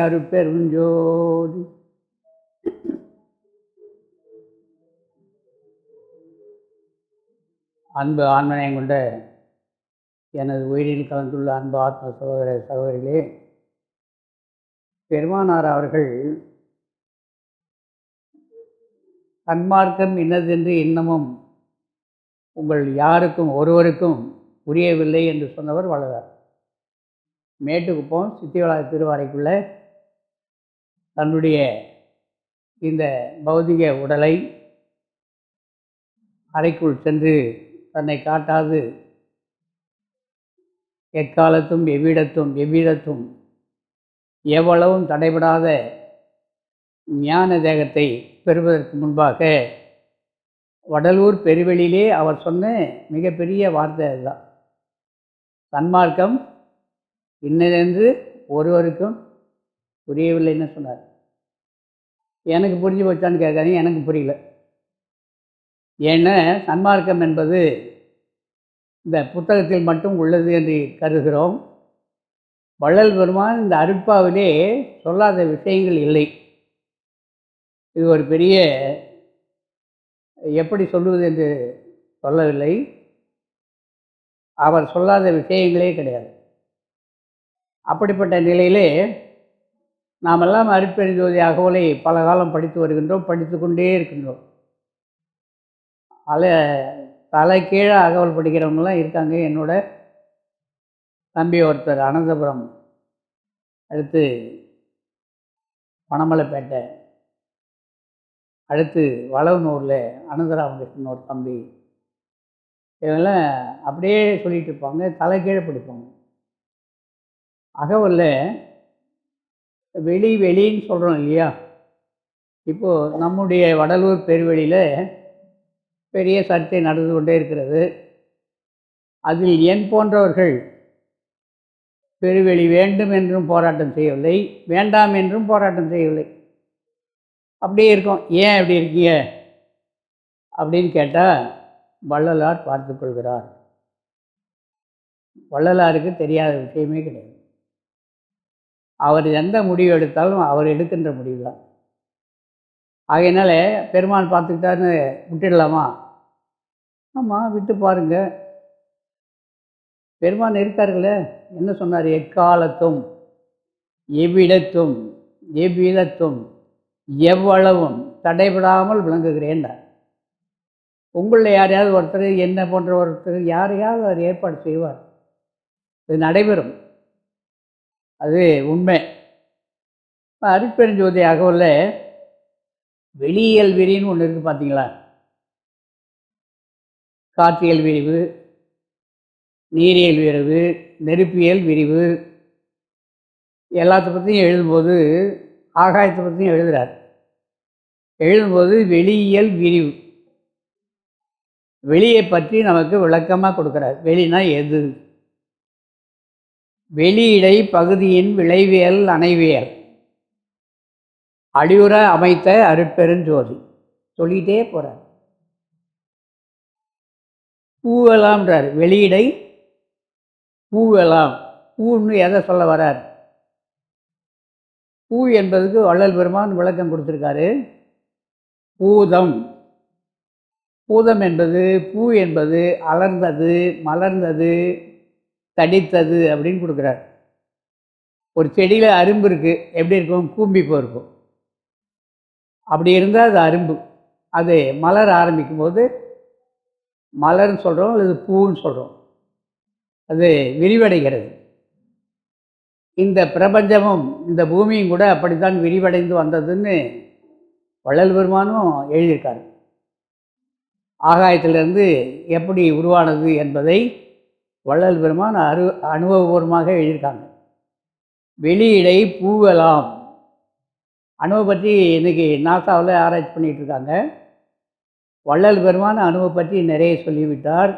அருட்பெருஞ்சோதி. அன்பு ஆன்மநேயம் கொண்ட எனது உயிரில் கலந்துள்ள அன்பு ஆத்ம சகோதர சகோதரிகளே, பெருமானார் அவர்கள் சன்மார்க்கம் இன்னதென்று இன்னமும் உங்கள் யாருக்கும் ஒருவருக்கும் புரியவில்லை என்று சொன்னவர் வள்ளலார். மேட்டுக்குப்பம் சித்திவளாக திருவாரைக்குள்ள தன்னுடைய இந்த பௌதிக உடலை அறைக்குள் சென்று தன்னை காட்டாது எக்காலத்தும் எவ்விடத்தும் எவ்வளவும் தடைபடாத ஞான தேகத்தை பெறுவதற்கு முன்பாக வடலூர் பெருவெளியிலே அவர் சொன்ன மிகப்பெரிய வார்த்தை அதுதான். சன்மார்க்கம் இன்னதென்று ஒருவருக்கும் புரியவில்லைன்னு சொன்னார். எனக்கு புரிஞ்சு போச்சான்னு கேட்காதீங்க, எனக்கு புரியல. ஏன்னா சன்மார்க்கம் என்பது இந்த புத்தகத்தில் மட்டும் உள்ளது என்று கருதுகிறோம். வள்ளல் பெருமான் இந்த அருட்பாவிலே சொல்லாத விஷயங்கள் இல்லை. இது ஒரு பெரிய எப்படி சொல்லுவது என்று சொல்லவில்லை. அவர் சொல்லாத விஷயங்களே கிடையாது. அப்படிப்பட்ட நிலையிலே நாமெல்லாம் அருட்பெருஞ்சோதி அகவலை பல காலம் படித்து வருகின்றோம், படித்து கொண்டே இருக்கின்றோம். தலைக்கீழே அகவல் படிக்கிறவங்களாம் இருக்காங்க. என்னோட தம்பி ஒருத்தர் அனந்தபுரம் அடுத்து பனமலைப்பேட்டை அடுத்து வளவனூரில் அனந்தராமகிருஷ்ணன் ஒரு தம்பி, இதெல்லாம் அப்படியே சொல்லிகிட்டு இருப்பாங்க, தலைக்கீழே படிப்பாங்க. அகவலில் வெளின்னு சொல்கிறோம் இல்லையா? இப்போது நம்முடைய வடலூர் பெருவெளியில் பெரிய சர்ச்சை நடந்து கொண்டே இருக்கிறது. அதில் என் போன்றவர்கள் பெருவெளி வேண்டும் என்றும் போராட்டம் செய்யவில்லை, வேண்டாம் என்றும் போராட்டம் செய்யவில்லை. அப்படியே இருக்கும். ஏன் அப்படி இருக்கீங்க அப்படின்னு கேட்டால் வள்ளலார் பார்த்து கொள்கிறார். வள்ளலாருக்கு தெரியாத விஷயமே கிடையாது. அவர் எந்த முடிவு எடுத்தாலும் அவர் எடுக்கின்ற முடிவு தான். ஆகையினால பெருமான் பார்த்துக்கிட்டாருன்னு விட்டுடலாமா? ஆமாம், விட்டு பாருங்க. பெருமான் இருக்கார்களே, என்ன சொன்னார்? எக்காலத்தும் எவ்விடத்தும் எவ்விதத்தும் எவ்வளவும் தடைபடாமல் விளங்குகிறேன்றார். உங்களில் யாரையாவது ஒருத்தர், என்ன போன்ற ஒருத்தர் யாரையாவது அவர் ஏற்பாடு செய்வார். இது நடைபெறும், அது உண்மை. அருட்பெருஞ்சோதி அகவல்ல வெளியியல் விரின்னு ஒன்று இருக்குது பார்த்தீங்களா? காற்றியல் விரிவு, நீரியல் விரிவு, நெருப்பியல் விரிவு, எல்லாத்த பற்றியும் எழுதும்போது ஆகாயத்தை பற்றியும் எழுதுகிறார். எழுதும்போது வெளியியல் விரிவு, வெளியை பற்றி நமக்கு விளக்கமாக கொடுக்குறார். வெளினா எது? வெளியிடை பகுதியின் விளைவியல் அணைவியல் அடியுற அமைத்த அருட்பெருஞ்சோதி சொல்லிகிட்டே போகிறார். பூவெலாம்ன்றார். வெளியிடை பூவெலாம். பூன்னு எதை சொல்ல வரார்? பூ என்பதுக்கு வள்ளல் பெருமான் விளக்கம் கொடுத்துருக்காரு. பூதம், பூதம் என்பது, பூ என்பது அலர்ந்தது, மலர்ந்தது, தடித்தது அப்படின்னு கொடுக்குறார். ஒரு செடியில் அரும்பு இருக்குது, எப்படி இருக்கும்? கூம்பிப்போ இருக்கும். அப்படி இருந்தால் அது அரும்பு. அது மலர ஆரம்பிக்கும் போது மலர்ன்னு சொல்கிறோம், அல்லது பூன்னு சொல்கிறோம். அது விரிவடைகிறது. இந்த பிரபஞ்சமும் இந்த பூமியும் கூட அப்படித்தான் விரிவடைந்து வந்ததுன்னு வள்ளல் பெருமானும் எழுதியிருக்காரு. ஆகாயத்திலிருந்து எப்படி உருவானது என்பதை வள்ளல் பெருமான் அனுபவபூர்வமாக எழுதியிருக்காங்க. வெளியிடை பூவெலாம். அணுவை பற்றி இன்றைக்கி நாசாவில் ஆராய்ச்சி பண்ணிகிட்டு இருக்காங்க. வள்ளல் பெருமான் அணுவை பற்றி நிறைய சொல்லிவிட்டார்.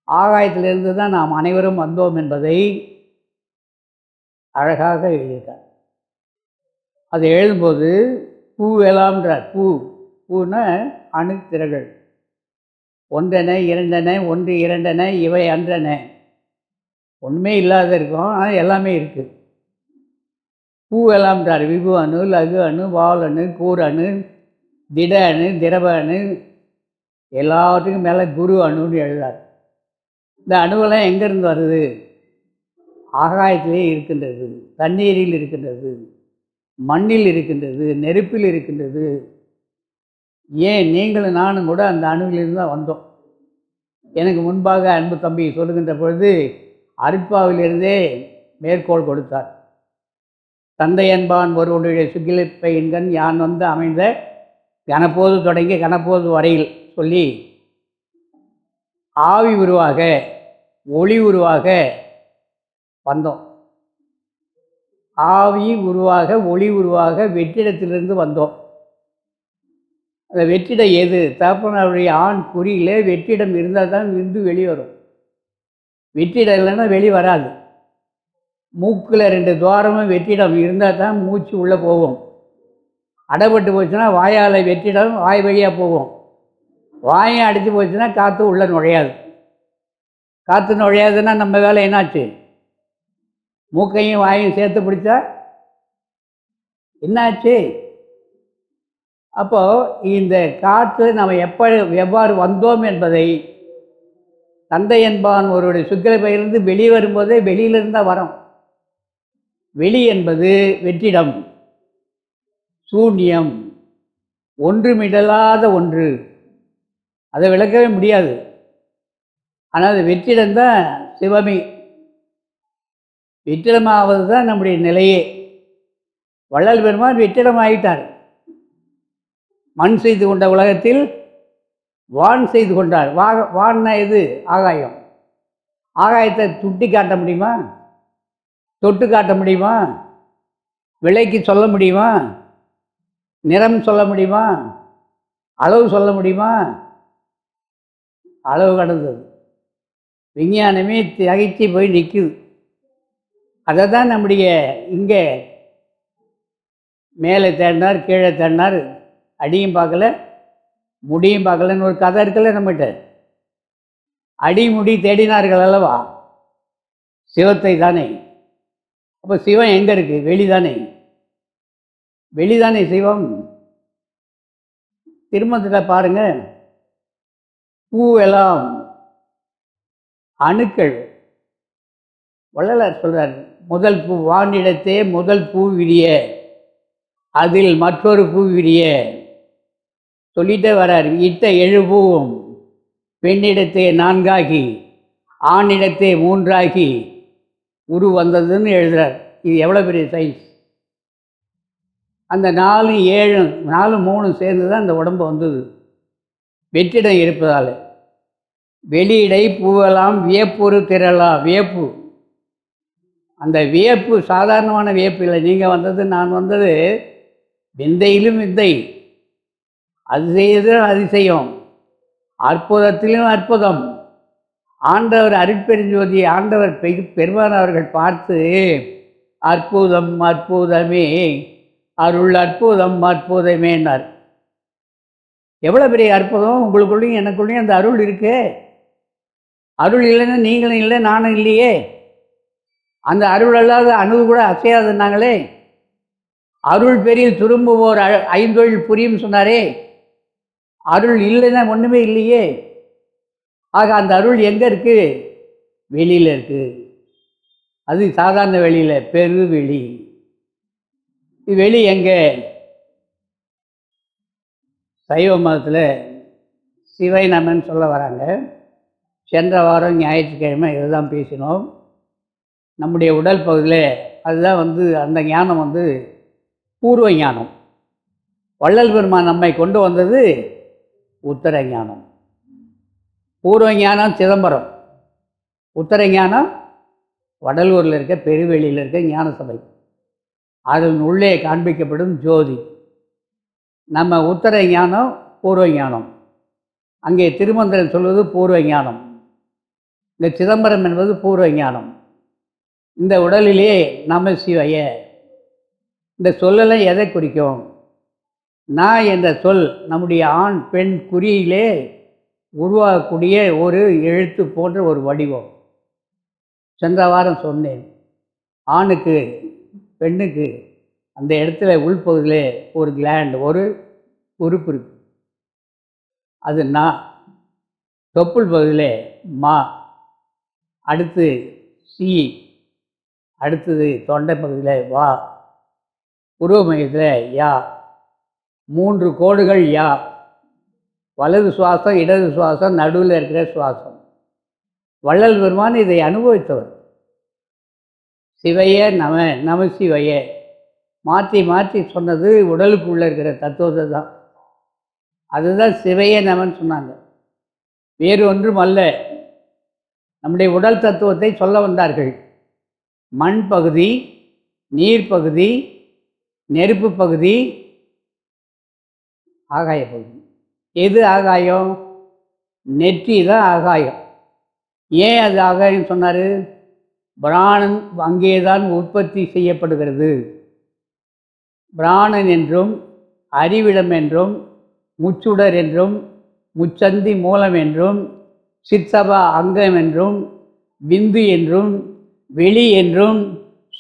ஆகாயத்திலிருந்து தான் நாம் அனைவரும் வந்தோம் என்பதை அழகாக எழுதியிருக்கார். அதை எழுதும்போது பூவெலாம்ன்றார். பூன்னா அணுத்திரகள். ஒன்றென இரண்டென, ஒன்று இரண்டென, இவை அன்றென. ஒன்றுமே இல்லாத இருக்கும், ஆனால் எல்லாமே இருக்குது. பூவெல்லாம்ன்றார். விபு அணு, லகு அணு, வால் அணு, கூர் அணு, திட அணு, திரவ அணு, எல்லாத்துக்கும் மேலே குரு அணுன்னு எழுதார். இந்த அணுவெல்லாம் எங்கேருந்து வருது? ஆகாயத்திலே இருக்கின்றது, தண்ணீரில் இருக்கின்றது, மண்ணில் இருக்கின்றது, நெருப்பில் இருக்கின்றது. ஏன் நீங்களும் நானும் கூட அந்த அணுவிலிருந்து தான் வந்தோம். எனக்கு முன்பாக அன்பு தம்பி சொல்லுகின்ற பொழுது அருட்பாவிலிருந்தே மேற்கோள் கொடுத்தார். தந்தை என்பான் ஒருவனுடைய சுகிலிப்பை என்கண் யான் வந்து அமைந்த கனப்போது தொடங்கி கனப்போது வரையில் சொல்லி ஆவி உருவாக ஒளி உருவாக வந்தோம். ஆவி உருவாக ஒளி உருவாக வெற்றிடத்திலிருந்து வந்தோம். அந்த வெற்றிடம் எது? தகப்பனுடைய ஆண் குறியில் வெற்றிடம் இருந்தால் தான் விந்து வெளிவரும். வெற்றிடம் இல்லைன்னா வெளி வராது. மூக்கில் 2 துவாரமும் வெற்றிடம் இருந்தால் தான் மூச்சு உள்ளே போகும். அடைப்பட்டு போச்சுன்னா வாயால் வெற்றிடம் வாய் வழியாக போகும். வாயும் அடித்து போச்சுன்னா காற்று உள்ளே நுழையாது. காற்று நுழையாதுன்னா நம்ம வேலை என்னாச்சு? மூக்கையும் வாயும் சேர்த்து பிடிச்சா என்னாச்சு? அப்போது இந்த காற்று நம்ம எவ்வாறு வந்தோம் என்பதை தந்தை என்பான் ஒருவருடைய சுக்கில பயிலிருந்து வெளியே வரும்போதே வெளியிலிருந்தால் வரோம். வெளி என்பது வெற்றிடம், சூன்யம், ஒன்றுமிடலாத ஒன்று. அதை விளக்கவே முடியாது. ஆனால் அது வெற்றிடம்தான் சிவமே. வெற்றிடமாவது தான் நம்முடைய நிலையே. வள்ளல் பெருமான் வெற்றிடம் ஆகிட்டார். மண் செய்து கொண்ட உலகத்தில் வான் செய்து கொண்டார். வான்னா எது? ஆகாயம். ஆகாயத்தை சுட்டி காட்ட முடியுமா? தொட்டு காட்ட முடியுமா? விலைக்கு சொல்ல முடியுமா? நிறம் சொல்ல முடியுமா? அளவு சொல்ல முடியுமா? அளவு கடந்தது. விஞ்ஞானமே திகைச்சு போய் நிற்குது. அதை தான் நம்முடைய இங்கே மேலே தேடினார், கீழே தேடினார், அடியும் பார்க்கல முடியும் பார்க்கலன்னு ஒரு கதை இருக்குல்ல நம்மகிட்ட. அடி முடி தேடினார்கள் அல்லவா? சிவத்தை தானே. அப்போ சிவம் எங்கே இருக்குது? வெளிதானே. வெளிதானே சிவம். திருமணத்தில் பாருங்கள், பூவெல்லாம் அணுக்கள். வள்ளலார் சொல்கிறார், முதல் பூ வானிடத்தே முதல் பூ விரிய, அதில் மற்றொரு பூ விரிய சொல்லிட்டே வரார். இட்ட 7 பூவும் பெண்ணிடத்தே 4ஆகி ஆணிடத்தே 3ஆகி உரு வந்ததுன்னு எழுதுகிறார். இது எவ்வளோ பெரிய சயின்ஸ்! அந்த 4 7 4 3 சேர்ந்து தான் அந்த உடம்பு வந்தது. வெற்றிடம் இருப்பதால். வெளியிடை பூவெல்லாம் வியப்புறு திரளா. வியப்பு, அந்த வியப்பு சாதாரணமான வியப்பு இல்லை. நீங்கள் வந்தது, நான் வந்தது விந்தையிலும் விந்தை, அதிசயத்திலும் அதிசயம், அற்புதத்திலும் அற்புதம். ஆண்டவர் அருட்பெருஞ்சோதி ஆண்டவர் பெருமான் அவர்கள் பார்த்து அற்புதம் அற்புதமே அருள் அற்புதம் அற்புதமேனார். எவ்வளோ பெரிய அற்புதம்! உங்களுக்குள்ளேயும் எனக்குள்ளேயும் அந்த அருள் இருக்கு. அருள் இல்லைன்னா நீங்களும் இல்லை, நானும் இல்லையே. அந்த அருள் அல்லாத அணு கூட அசையாதுன்னாங்களே. அருள் பெரியில் திரும்புவோர் 5 தொழில் புரியும் சொன்னாரே. அருள் இல்லைன்னா ஒன்றுமே இல்லையே. ஆக அந்த அருள் எங்கே இருக்குது? வெளியில் இருக்குது. அது சாதாரண வெளியில், பெருவெளி. வெளி எங்கே? சைவ மதத்தில் சிவை நமன்னு சொல்ல வராங்க. சென்ற வாரம் ஞாயிற்றுக்கிழமை இதுதான் பேசினோம். நம்முடைய உடல் பகுதியில் அதுதான் அந்த ஞானம் பூர்வ ஞானம். வள்ளல் பெருமான் நம்மை கொண்டு வந்தது உத்தர ஞானம். பூர்வ ஞானம் சிதம்பரம், உத்தர ஞானம் வடலூரில் இருக்க பெருவெளியில் இருக்க ஞான சபை. அதன் உள்ளே காண்பிக்கப்படும் ஜோதி. நம்ம உத்தர ஞானம் பூர்வ ஞானம். அங்கே திருமந்திரம் சொல்வது பூர்வ ஞானம். இந்த சிதம்பரம் என்பது பூர்வ ஞானம். இந்த உடலிலே நம சிவய, இந்த சொல்லலாம் எதை குறிக்கும்? நான் என்ற சொல் நம்முடைய ஆண் பெண் குறியிலே உருவாகக்கூடிய ஒரு எழுத்து போன்ற ஒரு வடிவம். சென்ற வாரம் சொன்னேன், ஆணுக்கு பெண்ணுக்கு அந்த இடத்துல உள்பகுதியிலே ஒரு கிளாண்ட், ஒரு உறுப்பு இருக்கு. அது நா. தொப்புள் பகுதியிலே மா, அடுத்து சி, அடுத்தது தொண்டை பகுதியில் வா, உருவ மையத்தில் யா. 3 கோடுகள் யா. வலது சுவாசம், இடது சுவாசம், நடுவில் இருக்கிற சுவாசம். வள்ளல் பெருமான் இதை அனுபவித்தவர். சிவைய நம, நம சிவைய மாற்றி மாற்றி சொன்னது உடலுக்குள்ளே இருக்கிற தத்துவத்தை தான். அதுதான் சிவைய நமன்னு சொன்னாங்க. வேறு ஒன்றும் அல்ல, நம்முடைய உடல் தத்துவத்தை சொல்ல வந்தார்கள். மண் பகுதி, நீர் பகுதி, நெருப்பு பகுதி, ஆகாய பகுதி. எது ஆகாயம்? நெற்றி தான் ஆகாயம். ஏன் அது ஆகாயம் சொன்னார்? பிராணன் அங்கேதான் உற்பத்தி செய்யப்படுகிறது. பிராணன் என்றும், அறிவிடம் என்றும், முச்சுடர் என்றும், முச்சந்தி மூலம் என்றும், சிற்சபா அங்கம் என்றும், விந்து என்றும், வெளி என்றும்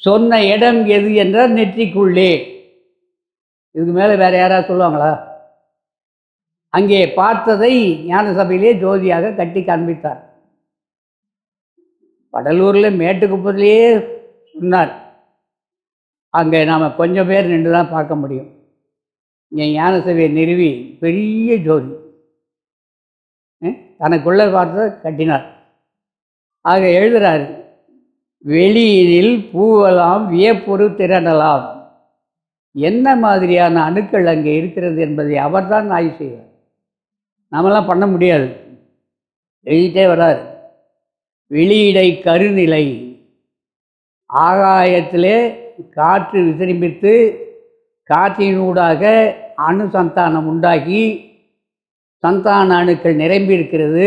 சொன்ன இடம் எது என்றால் நெற்றிக்குள்ளே. இதுக்கு மேலே வேறு யாராவது சொல்லுவாங்களா? அங்கே பார்த்ததை ஞான சபையிலே ஜோதியாக கட்டி காண்பித்தார். வடலூரில் மேட்டுக்குப்பத்திலேயே சொன்னார். அங்கே நாம் கொஞ்சம் பேர் நின்று தான் பார்க்க முடியும். இங்கே ஞான சபையை நிறுவி பெரிய ஜோதி தனக்குள்ளே பார்த்த கட்டினார். ஆக எழுதுகிறார், வெளியினில் பூவலாம் வியப்பொரு திரண்டலாம். என்ன மாதிரியான அணுக்கள் அங்கே இருக்கிறது என்பதை அவர்தான் ஆய்வு செய்வார். நாமெல்லாம் பண்ண முடியாது. எழுதிட்டே வரார். வெளியிடை கருநிலை, ஆகாயத்திலே காற்று விசிரிம்பித்து காற்றினூடாக அணு சந்தானம் உண்டாகி சந்தான அணுக்கள் நிரம்பி இருக்கிறது.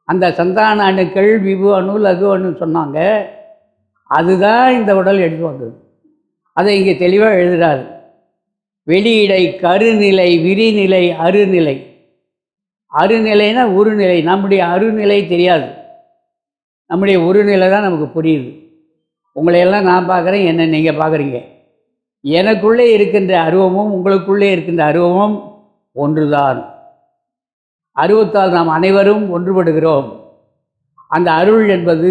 அந்த சந்தான அணுக்கள் விபு அணு, லகு அணு சொன்னாங்க. அதுதான் இந்த உடல் எடுத்து வந்தது. அதை இங்கே தெளிவாக எழுதுகிறார். வெளியிடை கருநிலை, விரிநிலை, அருநிலை. அருநிலைனா உருநிலை. நம்முடைய அருநிலை தெரியாது, நம்முடைய உருநிலை தான் நமக்கு புரியுது. உங்களையெல்லாம் நான் பார்க்குறேன், என்ன நீங்கள் பார்க்குறீங்க. எனக்குள்ளே இருக்கின்ற அருவமும் உங்களுக்குள்ளே இருக்கின்ற அருவமும் ஒன்றுதான். அருவத்தால் நாம் அனைவரும் ஒன்றுபடுகிறோம். அந்த அருள் என்பது,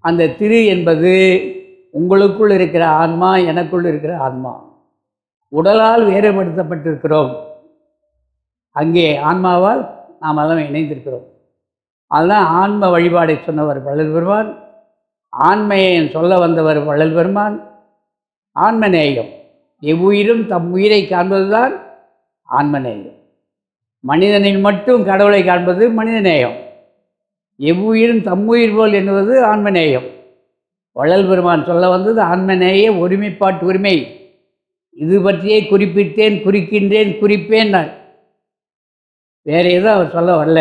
அந்த திரு என்பது உங்களுக்குள் இருக்கிற ஆன்மா, எனக்குள் இருக்கிற ஆன்மா. உடலால் வேறுபடுத்தப்பட்டிருக்கிறோம், அங்கே ஆன்மாவால் நாம் எல்லாம் இணைந்திருக்கிறோம். அதுதான் ஆன்ம வழிபாடை சொன்னவர் வள்ளல் பெருமான். ஆண்மையை சொல்ல வந்தவர் வள்ளல் பெருமான். ஆன்மநேயம், எவ்வுயிரும் தம் உயிரை காண்பதுதான் ஆன்மநேயம். மனிதனில் மட்டும் கடவுளை காண்பது மனிதநேயம். எவ்வுயிரும் தம்முயிர் போல் என்பது ஆன்மநேயம். வள்ளல் பெருமான் சொல்ல வந்தது ஆன்மநேய ஒருமைப்பாட்டு உரிமை. இது பற்றியே குறிப்பிட்டேன், குறிக்கின்றேன், குறிப்பேன். நான் வேறு எதுவும் அவர் சொல்ல வரல.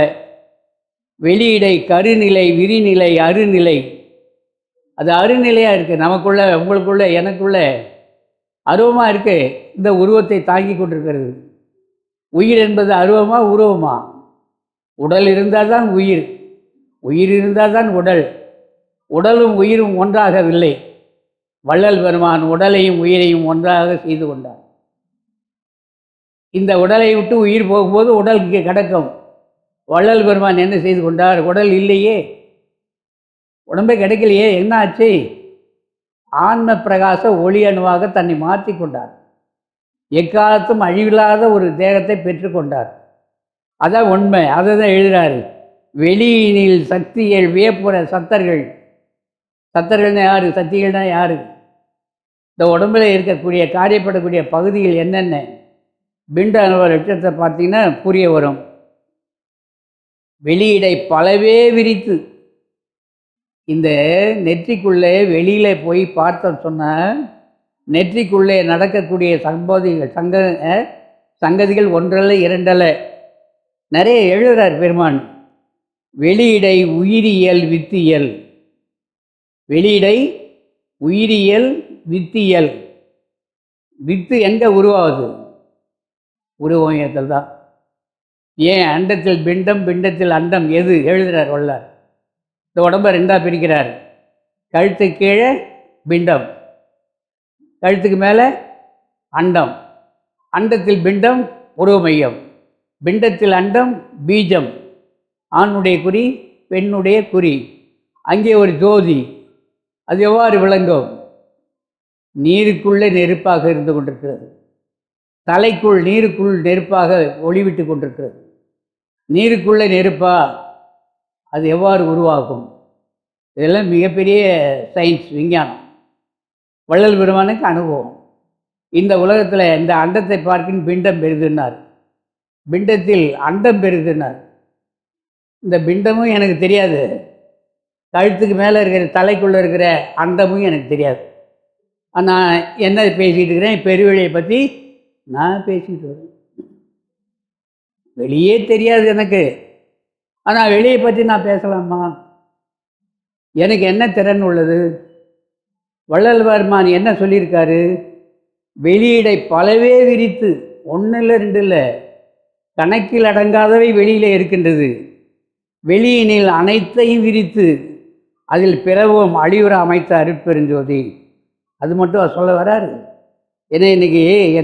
வெளியிடை கருநிலை, விரிநிலை, அருநிலை. அது அருநிலையாக இருக்குது. நமக்குள்ள, உங்களுக்குள்ள, எனக்குள்ள அருவமாக இருக்குது. இந்த உருவத்தை தாங்கி கொண்டிருக்கிறது. உயிர் என்பது அருவமா உருவமா? உடல் இருந்தால் தான் உயிர், உயிர் இருந்தால் தான் உடல். உடலும் உயிரும் ஒன்றாகவில்லை. வள்ளல் பெருமான் உடலையும் உயிரையும் ஒன்றாக செய்து கொண்டார். இந்த உடலை விட்டு உயிர் போகும்போது உடல் இங்கே கிடக்கும். வள்ளல் பெருமான் என்ன செய்து கொண்டார்? உடல் இல்லையே, உடம்பே கிடைக்கலையே, என்ன ஆச்சு? ஆன்ம பிரகாச ஒளி அணுவாக தன்னை மாற்றி கொண்டார். எக்காலத்தும் அழிவில்லாத ஒரு தேகத்தை பெற்றுக்கொண்டார். அதான் உண்மை. அதை தான் எழுதுகிறாரு. வெளியினில் சக்திகள் வியப்புற சத்தர்கள். சத்தர்கள்னா யார்? சக்திகள்னா யார்? இந்த உடம்பில் இருக்கக்கூடிய காரியப்படக்கூடிய பகுதிகள் என்னென்ன? பிண்ட அனுபவ லட்சத்தை பார்த்தீங்கன்னா புரிய வரும். வெளியிடை பலவே விரித்து, இந்த நெற்றிக்குள்ளே வெளியில் போய் பார்த்தோம் சொன்னால் நெற்றிக்குள்ளே நடக்கக்கூடிய சங்கதிகள் ஒன்றல்ல இரண்டல்ல, நிறைய எழுதுகிறார் பெருமான். வெளியிடை உயிரியல் வித்தியல். வெளியிடை உயிரியல் வித்தியல். வித்து எங்கே உருவாகுது? உருவமையத்தில் தான். ஏன் அண்டத்தில் பிண்டம், பிண்டத்தில் அண்டம் எது? எழுதுகிறார் வள்ளார். இந்த உடம்பை ரெண்டாக பிரிக்கிறார். கழுத்து கீழே பிண்டம், கழுத்துக்கு மேலே அண்டம். அண்டத்தில் பிண்டம் உருவ மையம். பிண்டத்தில் அண்டம் பீஜம். ஆணுடைய குறி பெண்ணுடைய குறி. அங்கே ஒரு ஜோதி. அது எவ்வாறு விளங்கும்? நீருக்குள்ளே நெருப்பாக இருந்து கொண்டிருக்கிறது. தலைக்குள் நீருக்குள் நெருப்பாக ஒளிவிட்டு கொண்டிருக்கிறது. நீருக்குள்ளே நெருப்பா, அது எவ்வாறு உருவாகும்? இதெல்லாம் மிகப்பெரிய சயின்ஸ், விஞ்ஞானம். வள்ளல் பெருமானுக்கு அனுபவம். இந்த உலகத்தில் இந்த அண்டத்தை பார்க்கின் பிண்டம் பெரிதுன்னார், பிண்டத்தில் அண்டம் பெரிதுன்னார். இந்த பிண்டமும் எனக்கு தெரியாது, கழுத்துக்கு மேலே இருக்கிற தலைக்குள்ளே இருக்கிற அண்டமும் எனக்கு தெரியாது. நான் என்ன பேசிகிட்டு இருக்கிறேன்? பெருவெளியை பற்றி நான் பேசிக்கிட்டு வரேன். வெளியே தெரியாது எனக்கு, ஆனால் வெளியை பற்றி நான் பேசலாமா? எனக்கு என்ன திறன் உள்ளது? வள்ளல் பெருமான் என்ன சொல்லியிருக்காரு? வெளியிடை பலவே விரித்து, ஒன்று இல்லை ரெண்டு இல்லை, கணக்கில் அடங்காதவை வெளியில் இருக்கின்றது. வெளியினில் அனைத்தையும் விரித்து அதில் பிறவும் அழிவுற அமைத்த அருட்பெருஞ்சோதி. அது மட்டும் சொல்ல வராரு. ஏன்னா இன்றைக்கி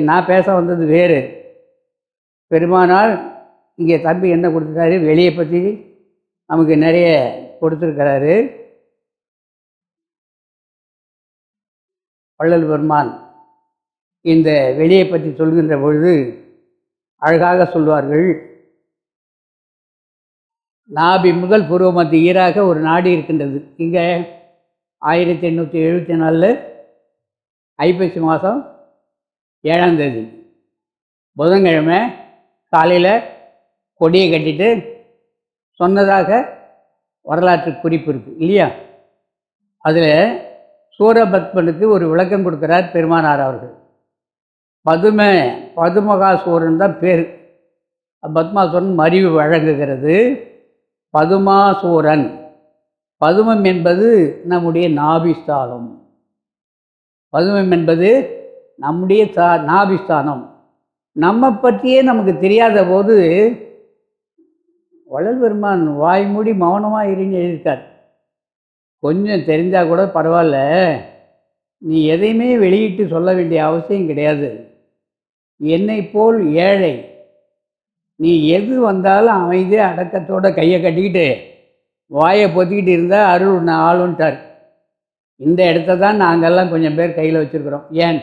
நான் பேச வந்தது வேறு. பெருமானார் இங்கே தம்பி என்ன கொடுத்துருக்காரு? வெளியை பற்றி நமக்கு நிறைய கொடுத்துருக்கிறாரு. வள்ளல் பெருமான் இந்த வெளியை பற்றி சொல்கின்ற பொழுது அழகாக சொல்வார்கள். நாபி முதல் பூர்வ மத்திய ஈராக ஒரு நாடு இருக்கின்றது. இங்கே 1874 ஐப்பசி மாதம் 7ஆம் தேதி புதன்கிழமை காலையில் கொடியை கட்டிட்டு சொன்னதாக வரலாற்று குறிப்பு இருக்குது இல்லையா? அதில் சூரபத்மனுக்கு ஒரு விளக்கம் கொடுக்குறார் பெருமானார் அவர்கள். பதுமகாசூரன் தான் பேர். பத்மாசூரன் மறிவு வழங்குகிறது. பதுமாசூரன். பதுமம் என்பது நம்முடைய நாபிஸ்தானம். பதுமம் என்பது நம்முடைய நாபிஸ்தானம். நம்ம பற்றியே நமக்கு தெரியாத போது வள்ளல் பெருமான் வாய்மூடி மௌனமாக இருன்னு எழுதியிருக்கார். கொஞ்சம் தெரிஞ்சால் கூட பரவாயில்ல, நீ எதையுமே வெளியிட்டு சொல்ல வேண்டிய அவசியம் கிடையாது. என்னை போல் ஏழை, நீ எது வந்தாலும் அமைதியாக அடக்கத்தோட கையை கட்டிக்கிட்டு வாயை பொத்திக்கிட்டு இருந்தால் அருள் ஆளுன்ட்டார். இந்த இடத்த தான் நாங்கள்லாம் கொஞ்சம் பேர் கையில் வச்சுருக்குறோம். ஏன்?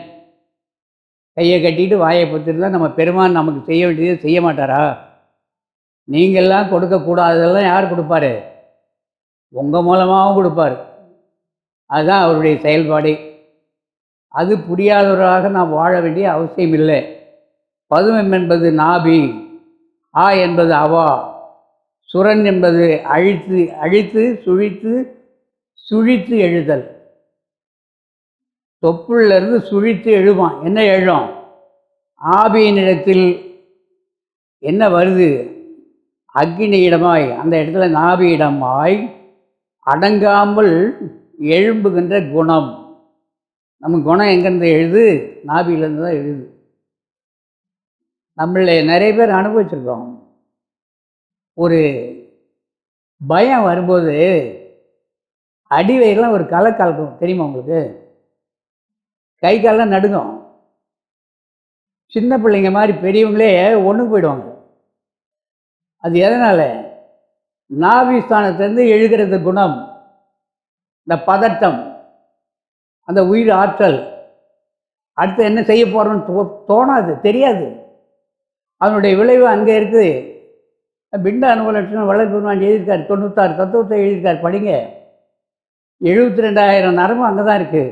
கையை கட்டிக்கிட்டு வாயை பொத்திருந்தால் நம்ம பெருமான் நமக்கு செய்ய வேண்டியதை செய்ய மாட்டாரா? நீங்கள்லாம் கொடுக்கக்கூடாததெல்லாம் யார் கொடுப்பாரு? உங்கள் மூலமாகவும் கொடுப்பார். அதுதான் அவருடைய செயல்பாடு. அது புரியாதவராக நாம் வாழ வேண்டிய அவசியம் இல்லை. பதுமம் என்பது நாபி, ஆ என்பது அவா, சுரன் என்பது அழித்து சுழித்து எழுதல். தொப்புள்ளிருந்து சுழித்து எழுவான். என்ன எழும்? ஆபியினிடத்தில் என்ன வருது? அக்னியிடமாய், அந்த இடத்துல நாபியிடமாய் அடங்காமல் எழும்புகின்ற குணம். நம்ம குணம் எங்கேருந்து எழுது? நாபியிலேருந்து தான் எழுது. நம்மள நிறைய பேர் அனுபவிச்சிருக்கோம். ஒரு பயம் வரும்போது அடிவயிறுலாம் ஒரு கலக்கும், தெரியுமா உங்களுக்கு? கை காலெலாம் நடுங்கும். சின்ன பிள்ளைங்க மாதிரி பெரியவங்களே ஒன்றுக்கு போயிடுவாங்க. அது எதனால்? நாபிஸ்தானத்திலேருந்து எழுகிறது குணம், இந்த பதட்டம், அந்த உயிர் ஆற்றல். அடுத்து என்ன செய்ய போகிறோன்னு தோணாது, தெரியாது. அதனுடைய விளைவு அங்கே இருக்குது. பிண்ட அனுபவ லட்சணம் வள்ளல் பெருமான் எழுதியிருக்கார். 96 தத்துவத்தை எழுதியிருக்கார், படிங்க. 72,000 நரம்பு அங்கே தான் இருக்குது.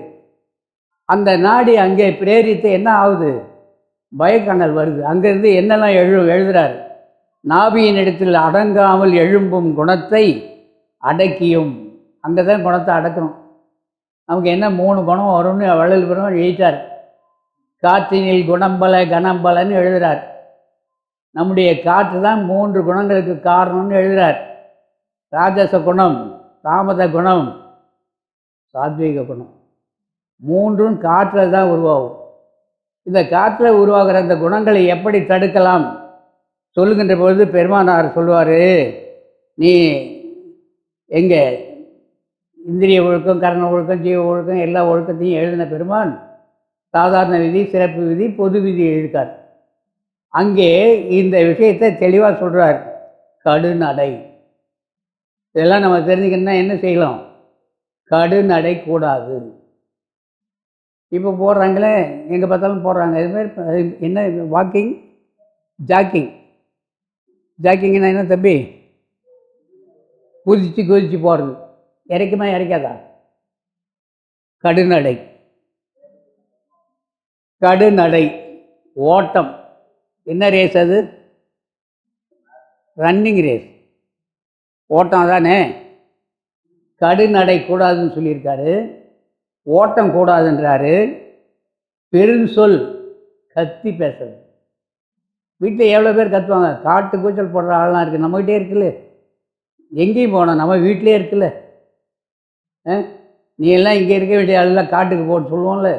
அந்த நாடி அங்கே பிரேரித்து என்ன ஆகுது? பயக்கண்ணல் வருது. அங்கேருந்து என்னெல்லாம் எழுதுகிறார்? நாபியின் இடத்தில் அடங்காமல் எழும்பும் குணத்தை அடக்கியும். அங்கே தான் குணத்தை அடக்கணும். நமக்கு என்ன 3 குணம் வரும்னு வள்ளல் பெருமான் எழுதிட்டார். காற்றினில் குணம்பல கணம்பலன்னு எழுதுகிறார். நம்முடைய காற்று தான் 3 குணங்களுக்கு காரணம்னு எழுதுகிறார். ராஜச குணம், தாமத குணம், சாத்வீக குணம். 3ம் காற்றில் தான் உருவாகும். இந்த காற்றில் உருவாகிற அந்த குணங்களை எப்படி தடுக்கலாம் சொல்லுகின்ற பொழுது பெருமானார் சொல்லுவார், நீ எங்கே இந்திரிய ஒழுக்கம், கரண ஒழுக்கம், ஜீவ ஒழுக்கம் எல்லா ஒழுக்கத்தையும் எழுதின பெருமான் சாதாரண விதி, சிறப்பு விதி, பொது விதி எழுதியிருக்கார். அங்கே இந்த விஷயத்தை தெளிவாக சொல்கிறார். கடுநடை. இதெல்லாம் நம்ம தெரிஞ்சுக்கணுன்னா என்ன செய்யலாம்? கடுநடை கூடாது. இப்போ போடுறாங்களே, எங்கே பார்த்தாலும் போடுறாங்க. இதுமாதிரி என்ன வாக்கிங், ஜாக்கிங். ஜாக்கிங்னா என்ன தம்பி? குதித்து குதித்து போகிறது. இறைக்குமா இறைக்காதா? கடுநடை. கடுநடை ஓட்டம். என்ன ரேஸ் அது? ரன்னிங் ரேஸ், ஓட்டம் தானே. கடுநடை கூடாதுன்னு சொல்லியிருக்காரு, ஓட்டம் கூடாதுன்றாரு. பெருஞ்சொல், கத்தி பேசுறது. வீட்டில் எவ்வளோ பேர் கத்துவாங்க? காட்டு கூச்சல் போடுற ஆள்லாம் இருக்குது, நம்மகிட்டே இருக்குல்ல. எங்கேயும் போனோம், நம்ம வீட்டிலே இருக்குல்ல. நீ எல்லாம் இங்கே இருக்க வேண்டிய ஆளெல்லாம் காட்டுக்கு போன்னு சொல்லுவோம்ல.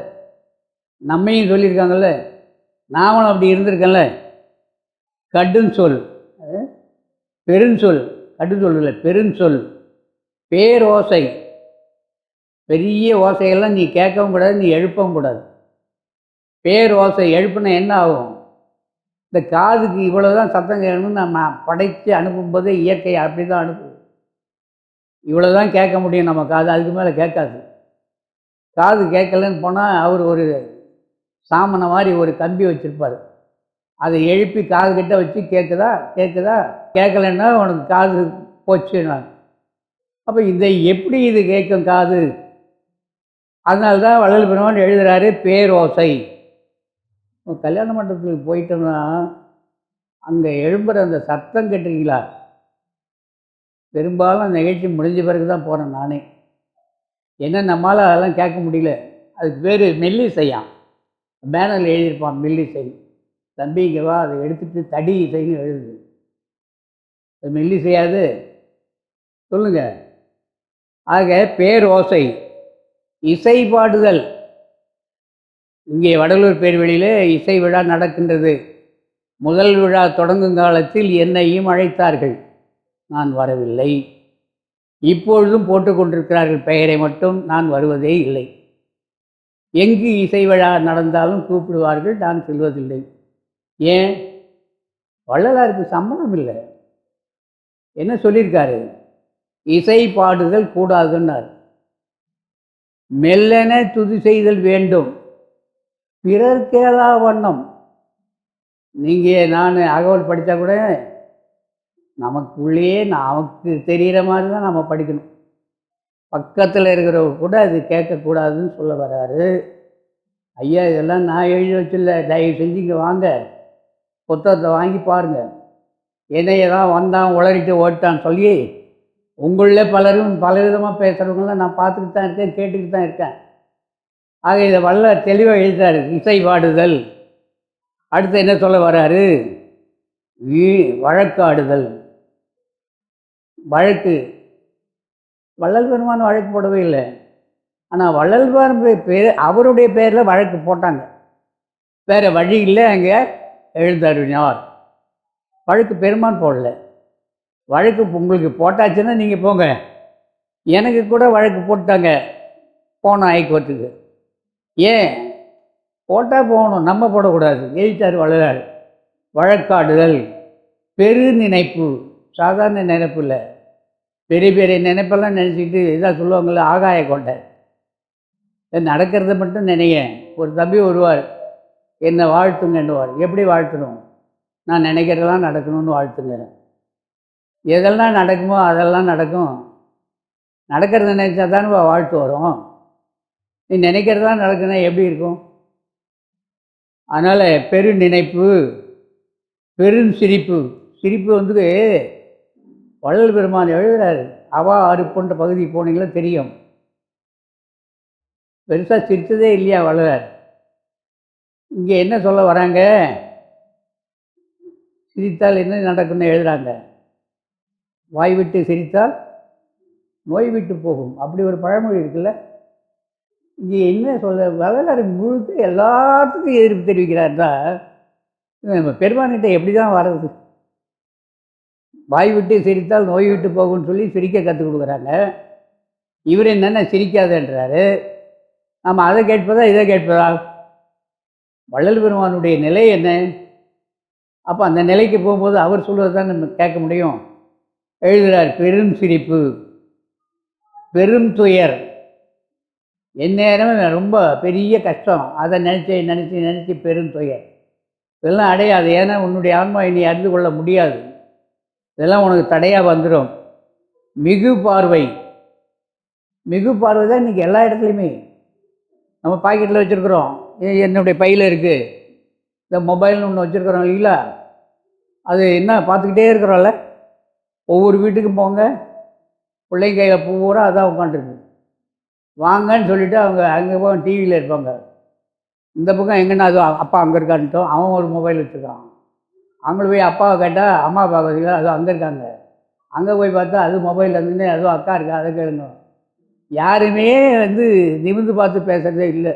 நம்மையும் சொல்லியிருக்காங்கல்ல, நாமளும் அப்படி இருந்திருக்கேன்ல. கடுஞ்சொல், பெருஞ்சொல். கடுஞ்சொல் இல்லை, பெருஞ்சொல். பேரோசை, பெரிய ஓசையெல்லாம் நீ கேட்கவும் கூடாது, நீ எழுப்பவும் கூடாது. பேரோசை எழுப்புனா என்ன ஆகும்? இந்த காதுக்கு இவ்வளோதான் சத்தம் கேட்கணும்னு நம்ம படைத்து அனுப்பும்போதே இயற்கை அப்படி தான் அனுப்புது. இவ்வளோதான் கேட்க முடியும் நம்ம காது, அதுக்கு மேலே கேட்காது. காது கேட்கலன்னு போனால் அவர் ஒரு சாமனை மாதிரி ஒரு கம்பி வச்சுருப்பார். அதை எழுப்பி காது கிட்ட வச்சு கேட்குதா கேட்குதா, கேட்கலன்னா உனக்கு காது போச்சு. நான் அப்போ இதை எப்படி இது கேட்கும் காது? அதனால்தான் வள்ளல் பெருமான் எழுதுகிறாரு பேரோசை. கல்யாண மண்டபத்துக்கு போயிட்டோம்னா அங்கே எழும்புகிற அந்த சத்தம் கேட்டிருக்கீங்களா? பெரும்பாலும் அந்த நிகழ்ச்சி முடிஞ்ச பிறகு தான் போகிறேன் நானே. என்ன நம்மளால் அதெல்லாம் கேட்க முடியல. அதுக்கு பேர் மெல்லிசையாம். பேனரில் எழுதியிருப்பான் மெல்லிசை. தம்பி இங்கே வா, அதை எடுத்துகிட்டு தடி இசைன்னு எழுதுது. அது மெல்லிசையாது சொல்லுங்கள். ஆக பேரோசை, இசை பாடுதல். இங்கே வடலூர் பேர்வெளியிலே இசை விழா நடக்கின்றது. முதல் விழா தொடங்கும் காலத்தில் என்னையும் அழைத்தார்கள், நான் வரவில்லை. இப்பொழுதும் போட்டுக்கொண்டிருக்கிறார்கள் பெயரை மட்டும், நான் வருவதே இல்லை. எங்கு இசை விழா நடந்தாலும் கூப்பிடுவார்கள், நான் செல்வதில்லை. ஏன்? வள்ளலாருக்கு சம்மதம் இல்லை. என்ன சொல்லியிருக்காரு? இசை பாடுதல் கூடாதுன்னார். மெல்லென துதி செய்தல் வேண்டும், பிறர் கேளா வண்ணம். நீங்கள் நான் அகவல் படித்தா கூட நமக்குள்ளேயே நமக்கு தெரிகிற மாதிரி தான் நம்ம படிக்கணும். பக்கத்தில் இருக்கிறவங்க கூட அது கேட்கக்கூடாதுன்னு சொல்ல வர்றாரு. ஐயா இதெல்லாம் நான் எழுதி வச்சில்ல, தயவு செஞ்சு இங்கே வாங்க, புத்தகத்தை வாங்கி பாருங்கள். என்னைய தான் வந்தான் உளறிட்டு ஓட்டான்னு சொல்லி உங்களில் பலரும் பலவிதமாக பேசுகிறவங்களாம் நான் பார்த்துக்கிட்டு தான் இருக்கேன், கேட்டுக்கிட்டு தான் இருக்கேன். ஆக இதை வல்ல தெளிவாக எழுதுறாரு. இசை பாடுதல். அடுத்து என்ன சொல்ல வர்றாரு? வழக்காடுதல். வழக்கு. வள்ளல் பெருமான் வழக்கு போடவே இல்லை. ஆனால் வள்ளல் பெருமான் பேர், அவருடைய பேரில் வழக்கு போட்டாங்க. வேறு வழி இல்லை, அங்கே எழுந்தருளினார். வழக்கு பெருமான் போடல. வழக்கு உங்களுக்கு போட்டாச்சுன்னா நீங்கள் போங்க. எனக்கு கூட வழக்கு போட்டாங்க, போனோம் ஹைகோர்ட்டுக்கு. ஏன் போட்டால் போகணும், நம்ம போடக்கூடாது. எழுத்தார் வள்ளலார். வழக்காடுதல். பெரு நினைப்பு, சாதாரண நினைப்பு இல்லை, பெரிய பெரிய நினைப்பெல்லாம் நினச்சிக்கிட்டு இதாக சொல்லுவாங்கள்ல, ஆகாய கொண்டை. நடக்கிறத மட்டும் நினைங்க. ஒரு தம்பி வருவார், என்னை வாழ்த்துங்கன்னுவார். எப்படி வாழ்த்தணும்? நான் நினைக்கிறதெல்லாம் நடக்கணும்னு வாழ்த்துங்க. எதெல்லாம் நடக்குமோ அதெல்லாம் நடக்கும். நடக்கிறத நினைச்சா தானே வாழ்த்து வரும். நீ நினைக்கிறதெல்லாம் நடக்குன்னா எப்படி இருக்கும்? அதனால் பெரு நினைப்பு, பெரும் சிரிப்பு. சிரிப்பு வந்து வள்ளல் பெருமான் எழுதுகிறாரு. அவா அறுப்புன்ற பகுதிக்கு போனீங்களா தெரியும். பெருசாக சிரித்ததே இல்லையா வள்ளலார். இங்கே என்ன சொல்ல வராங்க? சிரித்தால் என்ன நடக்குன்னு எழுதுகிறாங்க. வாய் விட்டு சிரித்தால் நோய் விட்டு போகும், அப்படி ஒரு பழமொழி இருக்குல்ல. இங்கே என்ன சொல்ல வள்ளலார் முழுக்க எல்லாத்துக்கும் எதிர்ப்பு தெரிவிக்கிறார்னா, நம்ம பெருமான்கிட்ட எப்படி தான் வர்றது? வாய் விட்டு சிரித்தால் நோய் விட்டு போகும்னு சொல்லி சிரிக்க கற்றுக் கொடுக்குறாங்க. இவர் என்னென்ன சிரிக்காதன்றாரு. நம்ம அதை கேட்பதா இதை கேட்பதா? வள்ளல் பெருமானுடைய நிலை என்ன? அப்போ அந்த நிலைக்கு போகும்போது அவர் சொல்வது தான் நம்ம கேட்க முடியும். எழுதுகிறார், பெரும் சிரிப்பு, பெரும் துயர், எந்நேரமும் ரொம்ப பெரிய கஷ்டம், அதை நினச்சி நினச்சி நினச்சி பெரும் துயர், இதெல்லாம் அடையாது. ஏன்னா உன்னுடைய ஆன்மா இனி அறிந்து கொள்ள முடியாது, இதெல்லாம் உனக்கு தடையாக வந்துடும். மிகு பார்வை, மிகு பார்வை தான் இன்றைக்கி எல்லா இடத்துலையுமே. நம்ம பாக்கெட்டில் வச்சுருக்குறோம், என்னுடைய பையில் இருக்குது, இந்த மொபைல்னு ஒன்று வச்சுருக்குறோம் இல்லைங்களா, அது என்ன பார்த்துக்கிட்டே இருக்கிறோம்ல. ஒவ்வொரு வீட்டுக்கும் போங்க, பிள்ளைங்க கையில் பூரா அதான் உட்காந்துருக்கு. வாங்கன்னு சொல்லிவிட்டு அவங்க அங்கே போய் டிவியில் இருப்பாங்க. இந்த பக்கம் எங்கன்னா அது அப்பா அங்கே இருக்கான்ட்டோம், அவன் ஒரு மொபைல் வச்சுருக்கான். அவங்கள போய் அப்பாவை கேட்டால் அம்மா அப்பா பார்த்தீங்களா அதுவும் அங்கே இருக்காங்க. அங்கே போய் பார்த்தா அது மொபைல் இருந்துன்னு அதுவும் அக்கா இருக்கா அதை கேளுங்க. யாருமே நிமிர்ந்து பார்த்து பேசுகிறதே இல்லை.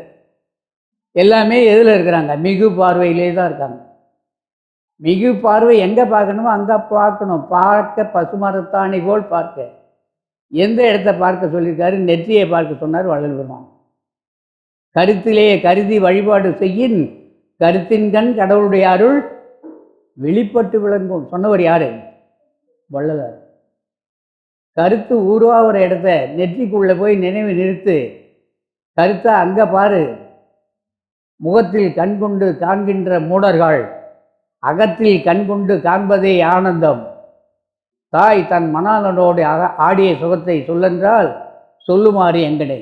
எல்லாமே எதில் இருக்கிறாங்க? மிகு பார்வையிலே தான் இருக்காங்க. மிகு பார்வை எங்கே பார்க்கணுமோ அங்கே பார்க்கணும். பார்க்க பசுமரத்தாணி போல் பார்க்க. எந்த இடத்த பார்க்க சொல்லியிருக்காரு? நெற்றியை பார்க்க சொன்னார் வள்ளல் பெருமான். கருத்திலே கருதி வழிபாடு செய்யின் கருத்தின் கண் கடவுளுடைய அருள் வெளிப்பட்டு விளங்கும் சொன்னவர் யாரு? வள்ளலார். கருத்து உருவாகிற இடத்த நெற்றிக்குள்ளே போய் நினைவு நிறுத்து, கருத்தை அங்கே பாரு. முகத்தில் கண் கொண்டு காண்கின்ற மூடர்கள் அகத்தில் கண் கொண்டு காண்பதே ஆனந்தம். தாய் தன் மணாளனோடு ஆடிய சுகத்தை சொல்லென்றால் சொல்லுமாறு எங்கனே.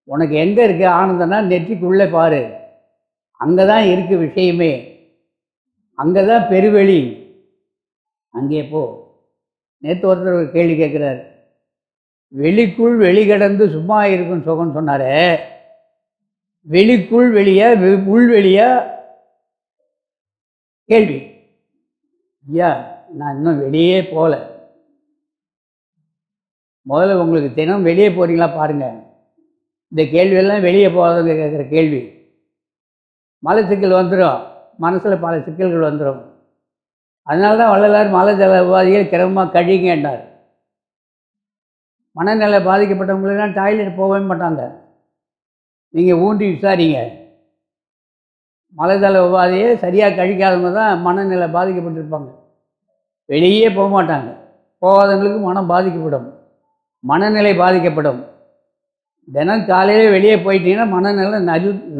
உனக்கு எங்கே இருக்கு ஆனந்தம்னா நெற்றிக்குள்ளே பாரு, அங்கே தான் இருக்குது விஷயமே, அங்கே தான் பெருவெளி, அங்கே போ. நேற்று ஒருத்தர் ஒரு கேள்வி கேட்குறார், வெளிக்குள் வெளிக்கடந்து சும்மா இருக்கும் சுகம்னு சொன்னார். வெளிக்குள் வெளியா உள்வெளியா கேள்வி. ஐயா நான் இன்னும் வெளியே போகல. முதல்ல உங்களுக்கு தினம் வெளியே போகிறீங்களா பாருங்கள். இந்த கேள்வியெல்லாம் வெளியே போகிறவங்க கேட்குற கேள்வி. மலச்சிக்கல் வந்துடும், மனசில் பல சிக்கல்கள் வந்துடும். அதனால தான் வள்ளலார் மலஜல உபாதிகள் கிரமமாக கழிங்கன்னார். மனநிலை பாதிக்கப்பட்டவங்களுக்கெல்லாம் டாய்லெட் போகவே மாட்டாங்க. நீங்கள் ஊன்றி விசாரிங்க. மலஜல உபாதியை சரியாக கழிக்காதவங்க தான் மனநிலை பாதிக்கப்பட்டிருப்பாங்க. வெளியே போக மாட்டாங்க. போகாதவங்களுக்கு மனம் பாதிக்கப்படும், மனநிலை பாதிக்கப்படும். தினம் காலையில் வெளியே போயிட்டீங்கன்னா மனநிலை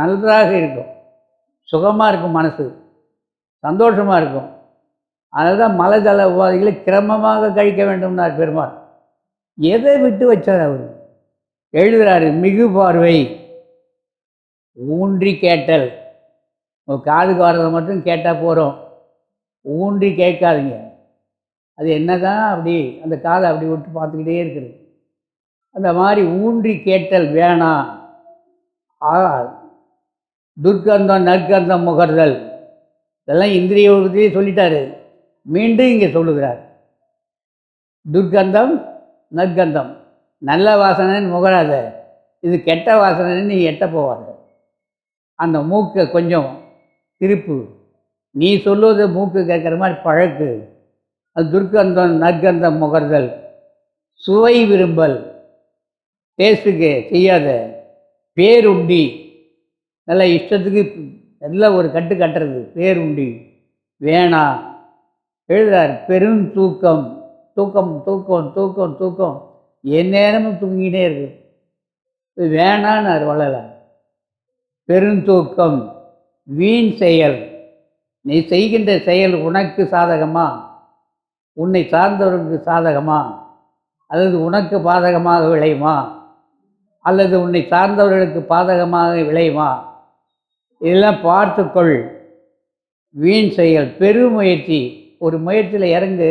நன்றாக இருக்கும், சுகமாக இருக்கும், மனசு சந்தோஷமாக இருக்கும். அதனால தான் மலஜல உபாதிகளை கிரமமாக கழிக்க வேண்டும்னார் பெருமாள். எதை விட்டு வச்சார் அவர்? எழுதுகிறாரு, மிகு பார்வை, ஊன்றி கேட்டல். காதுக்கு வர்றதை மட்டும் கேட்டால் போகிறோம், ஊன்றி கேட்காதீங்க. அது என்ன தான் அப்படி அந்த காதை அப்படி விட்டு பார்த்துக்கிட்டே இருக்குது. அந்த மாதிரி ஊன்றி கேட்டல் வேணாம். துர்க்கந்தம் நற்கந்தம் முகர்தல் இதெல்லாம் இந்திரிய ஒழுக்கத்திலே சொல்லிட்டாரு. மீண்டும் இங்கே சொல்லுகிறார், துர்க்கந்தம் நற்கந்தம். நல்ல வாசனைன்னு முகராத, இது கெட்ட வாசனைன்னு நீ எட்ட போவாத. அந்த மூக்கை கொஞ்சம் திருப்பு, நீ சொல்லுவது மூக்கு கேட்குற மாதிரி பழக்கு. அது துர்க்கந்தம் நற்கந்தம் முகர்தல். சுவை விரும்பல், டேஸ்ட்டுக்கு செய்யாத. பேருண்டி, நல்லா இஷ்டத்துக்கு எல்லாம் ஒரு கட்டு கட்டுறது பேருண்டி வேணாம். எழுதுறார், பெரும் தூக்கம், தூக்கம் தூக்கம் தூக்கம் தூக்கம், எந்நேரமும் தூங்கினே இருக்கு, இது வேணான்னு வள்ளலார். பெருந்தூக்கம், வீண் செயல். நீ செய்கின்ற செயல் உனக்கு சாதகமா, உன்னை சார்ந்தவர்களுக்கு சாதகமா, அல்லது உனக்கு பாதகமாக விளையுமா, அல்லது உன்னை சார்ந்தவர்களுக்கு பாதகமாக விளையுமா, இதெல்லாம் பார்த்துக்கொள். வீண் செயல், பெருமுயற்சி. ஒரு முயற்சியில் இறங்கு,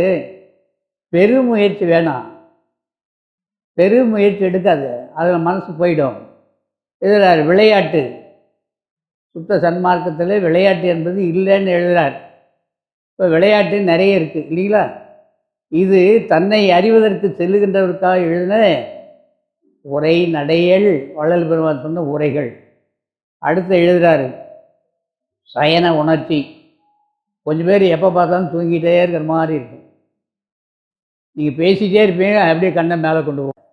பெருமுயற்சி வேணாம். பெருமுயற்சி எடுக்காது, அதில் மனசு போயிடும். எழுதுறார், விளையாட்டு. சுத்த சன்மார்க்கத்தில் விளையாட்டு என்பது இல்லைன்னு எழுதுறார். இப்போ விளையாட்டு நிறைய இருக்குது இல்லைங்களா? இது தன்னை அறிவதற்கு செல்லுகின்றவருக்காக எழுதின உரை நடையல் வள்ளல் பெருமான் சொன்ன உரைகள். அடுத்து எழுதுகிறாரு, சயன உணர்ச்சி. கொஞ்சம் பேர் எப்போ பார்த்தாலும் தூங்கிட்டே இருக்கிற மாதிரி இருக்கும். நீங்கள் பேசிகிட்டே இருப்பீங்க, அப்படியே கண்ணை மேலே கொண்டு போகும்.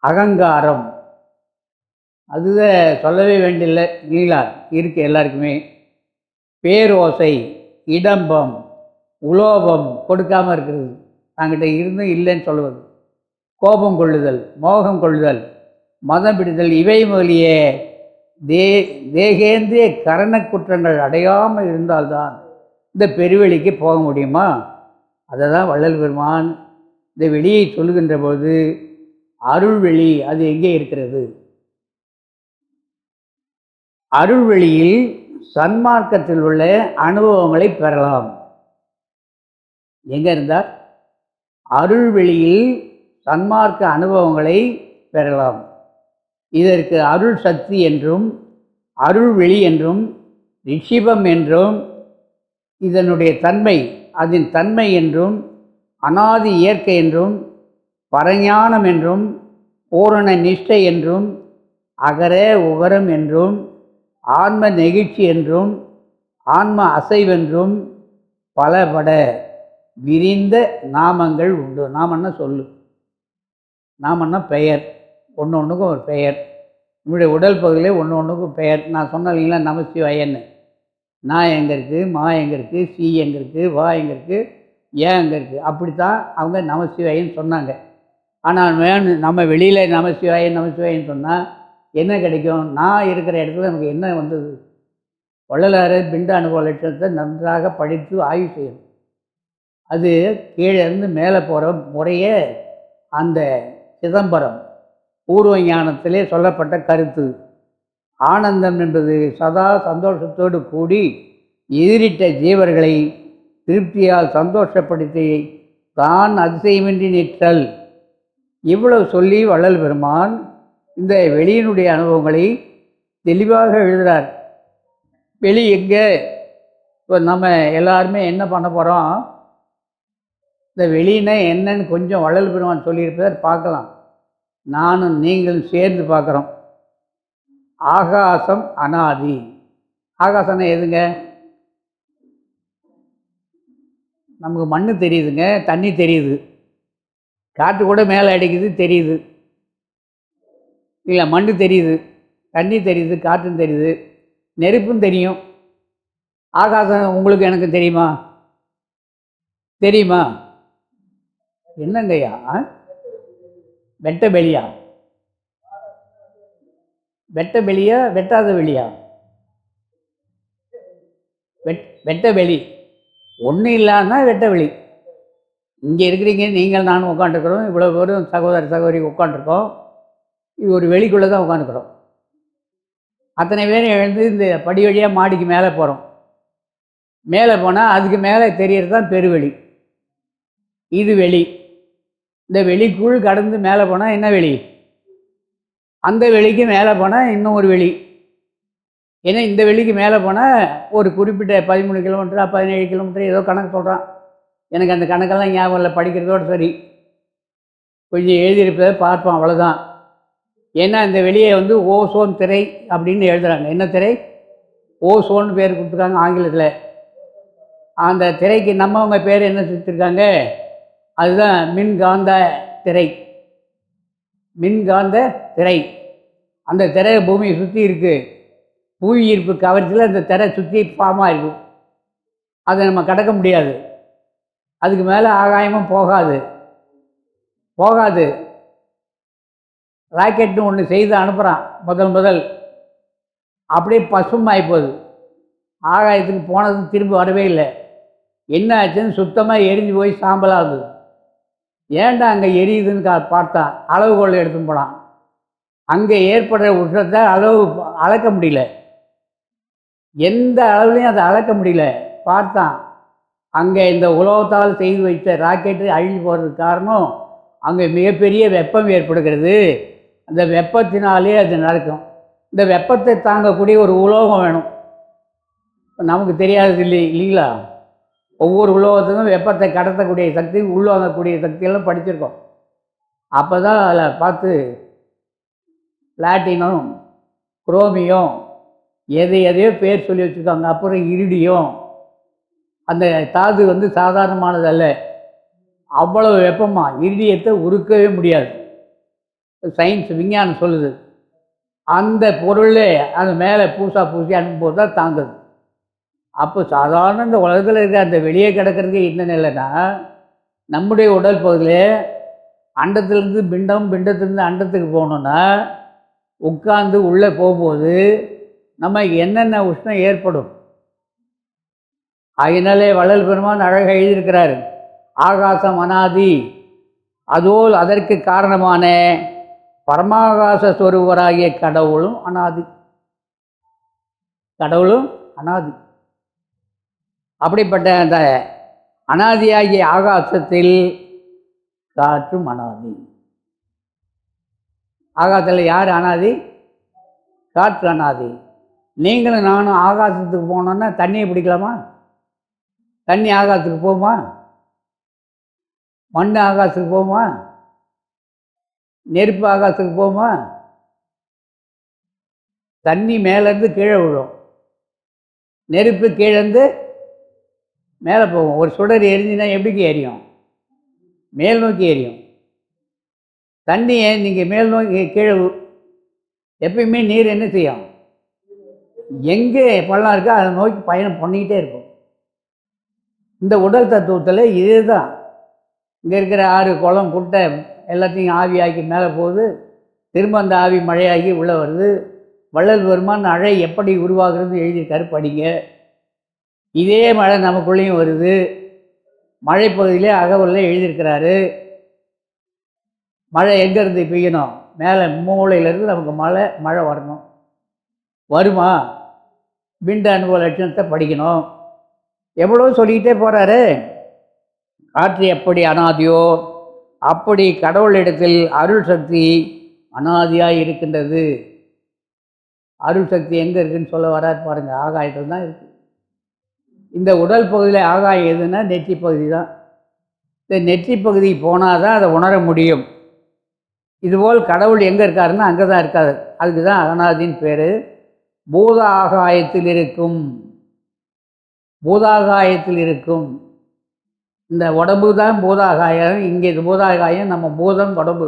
அகங்காரம், அதுதான் சொல்லவே வேண்டியதில்லை இல்லைங்களா, இருக்குது எல்லாருக்குமே. பேரோசை, இடம்பம், உலோபம் கொடுக்காமல் இருக்கிறது, தங்கிட்ட இருந்தும் இல்லைன்னு சொல்லுவது, கோபம் கொள்ளுதல், மோகம் கொள்ளுதல், மதம் பிடித்தல், இவை முதலிய தேகேந்திரிய கரண குற்றங்கள் அடையாமல் இருந்தால்தான் இந்த பெருவெளிக்கு போக முடியுமா? அதை தான் வள்ளல் பெருமான் இந்த வெளியை சொல்லுகின்ற போது அருள்வெளி அது எங்கே இருக்கிறது? அருள்வெளியில் சன்மார்க்கத்தில் உள்ள அனுபவங்களை பெறலாம். எங்கே இருந்தால் அருள்வெளியில் சன்மார்க்க அனுபவங்களை பெறலாம். இதற்கு அருள் சக்தி என்றும் அருள்வெளி என்றும் ரிஷிபம் என்றும் இதனுடைய தன்மை அதன் தன்மை என்றும் அனாதி இயற்கை என்றும் பரஞானம் என்றும் பூரண நிஷ்டை என்றும் அகர உகரம் என்றும் ஆன்ம நெகிழ்ச்சி என்றும் ஆன்ம அசைவென்றும் பலபட விரிந்த நாமங்கள் உண்டு. நாமன்னா சொல்லு, நாமன்னா பெயர், ஒன்று ஒன்றுக்கும் ஒரு பெயர். நம்முடைய உடல் பகுதியிலே ஒன்று ஒன்றுக்கும் பெயர். நான் சொன்னேன் இல்லைங்களா, நமசிவாயன்னு. நான் எங்கே இருக்குது, மா எங்கே இருக்குது, சி எங்கே இருக்குது, வா எங்கே இருக்குது, ஏன் எங்கே இருக்குது, அப்படித்தான் அவங்க நமசிவாயின்னு சொன்னாங்க. ஆனால் நம்ம வெளியில் நமசிவாயின்னு சொன்னால் என்ன கிடைக்கும்? நான் இருக்கிற இடத்துல நமக்கு என்ன வந்தது? வள்ளலார் பிண்ட அனுபவ லட்சணத்தை நன்றாக படித்து ஆய்வு செய்யணும். அது கீழே இருந்து மேலே போகிற முறையே அந்த சிதம்பரம் பூர்வ ஞானத்திலே சொல்லப்பட்ட கருத்து. ஆனந்தம் என்பது சதா சந்தோஷத்தோடு கூடி எதிரிட்ட ஜீவர்களை திருப்தியால் சந்தோஷப்படுத்தி தான் அதிசயமின்றி நிற்றல். இவ்வளவு சொல்லி வள்ளல் பெருமான் இந்த வெளியினுடைய அனுபவங்களை தெளிவாக எழுதுகிறார். வெளி எங்கே? இப்போ நம்ம எல்லாருமே என்ன பண்ண போகிறோம்? இந்த வெளியினா என்னன்னு கொஞ்சம் வள்ளல் பெருமான் சொல்லியிருப்பதை பார்க்கலாம். நானும் நீங்களும் சேர்ந்து பார்க்குறோம். ஆகாசம் அனாதி. ஆகாசம்னா எதுங்க? நமக்கு மண் தெரியுதுங்க, தண்ணி தெரியுது, காற்று கூட மேலே அடிக்குது தெரியுது இல்லை, மண் தெரியுது, தண்ணி தெரியுது, காற்றும் தெரியுது, நெருப்பும் தெரியும். ஆகாசம் உங்களுக்கு எனக்கு தெரியுமா? தெரியுமா? என்னங்கய்யா, வெட்ட வெளியா? வெட்ட வெளியா வெட்டாத வெளியா? வெட்ட வெளி ஒன்றும் இல்லான்னா வெட்ட வெளி. இங்கே இருக்கிறீங்க, நீங்கள் நானும் உட்காந்துருக்குறோம், இவ்வளோ பேரும் சகோதரி உட்காந்துருக்கோம். இது ஒரு வெளிக்குள்ளே தான் உட்காந்துக்கிறோம். அத்தனை பேரும் எழுந்து இந்த படி வழியாக மாடிக்கு மேலே போகிறோம். மேலே போனால் அதுக்கு மேலே தெரியறது தான் பெருவெளி. இது வெளி. இந்த வெளிக்குள் கடந்து மேலே போனால் என்ன வெளி? அந்த வெளிக்கு மேலே போனால் இன்னும் ஒரு வெளி. ஏன்னா இந்த வெளிக்கு மேலே போனால் ஒரு குறிப்பிட்ட 13 கிலோமீட்டரா 17 கிலோமீட்டர் ஏதோ கணக்கு சொல்கிறான். எனக்கு அந்த கணக்கெல்லாம் ஞாபகம் இல்லை, படிக்கிறதோடு சரி, கொஞ்சம் எழுதியிருப்பதை பார்ப்போம், அவ்வளோதான். ஏன்னா இந்த வெளியே வந்து ஓசோன் திரை அப்படின்னு எழுதுகிறாங்க. என்ன திரை? ஓசோன்னு பேர் கொடுத்துருக்காங்க ஆங்கிலத்தில். அந்த திரைக்கு நம்மவங்க பேர் என்ன சுற்றிருக்காங்க? அதுதான் மின்காந்த திரை. மின்காந்த திரை. அந்த திரை பூமியை சுற்றி இருக்குது. புவி ஈர்ப்பு கவர்ச்சியில் அந்த திரை சுற்றி ஃபார்மாக இருக்கும். அதை நம்ம கடக்க முடியாது. அதுக்கு மேலே ஆகாயமும் போகாது. ராக்கெட்னு ஒன்று செய்து அனுப்புகிறான் முதல் அப்படியே பசுமாகி போகுது. ஆகாயத்துக்கு போனது திரும்பி வரவே இல்லை. என்ன ஆச்சுன்னு சுத்தமாக எரிஞ்சு போய் சாம்பலாக இருந்தது. ஏன்டா அங்கே எரியுதுன்னு பார்த்தான். அளவுகோல் எடுத்துன்னு போனான். அங்கே ஏற்படுற உஷ்ணத்தை அளக்க முடியல. எந்த அளவுலையும் அதை அளக்க முடியல. பார்த்தான், அங்கே இந்த உலோகத்தால் செய்து வைத்த ராக்கெட்டு அழிஞ்சு போகிறதுக்கு காரணம் அங்கே மிகப்பெரிய வெப்பம் ஏற்படுகிறது. அந்த வெப்பத்தினாலே அது நடக்கும். இந்த வெப்பத்தை தாங்கக்கூடிய ஒரு உலோகம் வேணும். நமக்கு தெரியாது இல்லைங்களா? ஒவ்வொரு உலோகத்துக்கும் வெப்பத்தை கடத்தக்கூடிய சக்தி, உள்வாங்கக்கூடிய சக்தியெல்லாம் படிச்சிருக்கோம். அப்போ தான் அதில் பார்த்து பிளாட்டினம், குரோமியம், எதையோ பேர் சொல்லி வச்சுருக்காங்க. அப்புறம் இரிடியம். அந்த தாது வந்து சாதாரணமானது அல்ல. அவ்வளவு வெப்பமாக இரிடியத்தை உருக்கவே முடியாது. சயின்ஸ், விஞ்ஞானம் சொல்லுது. அந்த பொருளே அது மேலே பூசி அனுப்பும்போது தான் தாங்குது. அப்போ சாதாரண இந்த உலகத்தில் இருக்க அந்த வெளியே கிடக்கிறதுக்கு என்ன நிலைன்னா, நம்முடைய உடல் பகுதியில் அண்டத்திலிருந்து பிண்டம், பிண்டத்திலிருந்து அண்டத்துக்கு போகணுன்னா உட்கார்ந்து உள்ளே போகும்போது நம்ம என்னென்ன உஷ்ணம் ஏற்படும். அதனாலே வள்ளல் பெருமான் அழகாக எழுதியிருக்கிறார், ஆகாசம் அனாதி, அதோல் அதற்கு காரணமான பரமாகாச ஸ்வரூபராகிய கடவுளும் அனாதி. கடவுளும் அனாதி. அப்படிப்பட்ட அந்த அனாதியாகிய ஆகாசத்தில் காற்றும் அனாதி. ஆகாசத்தில் யார் அனாதி? காற்று அனாதி. நீங்களும் நானும் ஆகாசத்துக்கு போனோன்னா தண்ணியை பிடிக்கலாமா? தண்ணி ஆகாசத்துக்கு போகுமா? மண் ஆகாசத்துக்கு போகுமா? நெருப்பு ஆகாசத்துக்கு போகுமா? தண்ணி மேலேருந்து கீழே விழும், நெருப்பு கீழேருந்து மேலே போகும். ஒரு சுடர் எரிஞ்சுன்னா எப்படிக்கு எரியும்? மேல் நோக்கி எரியும். தண்ணியை நீங்கள் மேல் நோக்கி கீழே எப்பயுமே நீர் என்ன செய்யும்? எங்கே பள்ளம் இருக்கோ அதை நோக்கி பயணம் பண்ணிக்கிட்டே இருக்கும். இந்த உடல் தத்துவத்தில் இதே தான். இங்கே இருக்கிற ஆறு குளம் குட்டை எல்லாத்தையும் ஆவியாக்கி மேலே போகுது, திரும்ப அந்த ஆவி மழையாகி உள்ளே வருது. வள்ளல் பெருமான் அழை எப்படி உருவாகிறது எழுதியிருக்காரு, படிங்க. இதே மழை நமக்குள்ளேயும் வருது. மழைப்பகுதியிலே அகவலில் எழுதியிருக்கிறாரு. மழை எங்கேருந்து பெய்யணும்? மேலே மூளையிலேருந்து நமக்கு மழை வரணும். வருமா? பிண்ட அனுபவ லட்சணத்தை படிக்கணும். எவ்வளோ சொல்லிக்கிட்டே போகிறாரு. காற்று எப்படி அனாதியோ அப்படி கடவுளிடத்தில் அருள் சக்தி அனாதியாக இருக்கின்றது. அருள் சக்தி எங்கே இருக்குதுன்னு சொல்ல வராது பாருங்கள். ஆகாயத்தில் தான் இருக்குது. இந்த உடல் பகுதியில் ஆகாயம் எதுன்னா நெற்றி பகுதி தான். இந்த நெற்றி பகுதி போனால் தான் அதை உணர முடியும். இதுபோல் கடவுள் எங்கே இருக்காருன்னா அங்கே தான் இருக்காது. அதுக்கு தான் அனாதின்னு பேர். பூத ஆகாயத்தில் இருக்கும். பூதாகாயத்தில் இருக்கும். இந்த உடம்பு தான் பூதாகாயம். இங்கே இது பூதாகாயம். நம்ம பூதம் உடம்பு.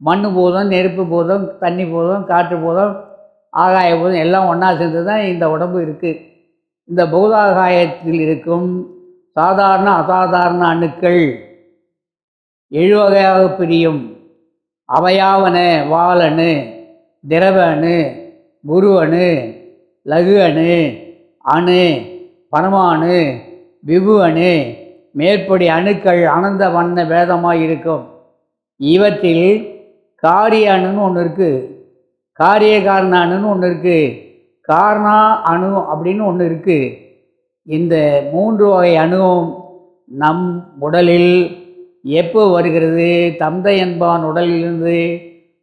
மண் பூதம், நெருப்பு பூதம், தண்ணி பூதம், காற்று பூதம், ஆகாய பூதம் எல்லாம் ஒன்றா சேர்ந்து தான் இந்த உடம்பு இருக்குது. இந்த பூதாகாயத்தில் இருக்கும் சாதாரண அசாதாரண அணுக்கள் 7 வகையாக பிரியும். அவையாவன வாலணு, திரவ அணு, குரு அணு, லகு அணு, அணு, பரமாணு, விபு அணு. மேற்படி அணுக்கள் அனந்த வண்ண பேதமாக இருக்கும். இவற்றில் காரிய அணுன்னு ஒன்று இருக்குது, காரிய காரண அணுன்னு ஒன்று இருக்குது, காரணா அணு அப்படின்னு ஒன்று இருக்குது. இந்த 3 வகை அணுவும் நம் உடலில் எப்போ வருகிறது? தந்தை என்பான் உடலிலிருந்து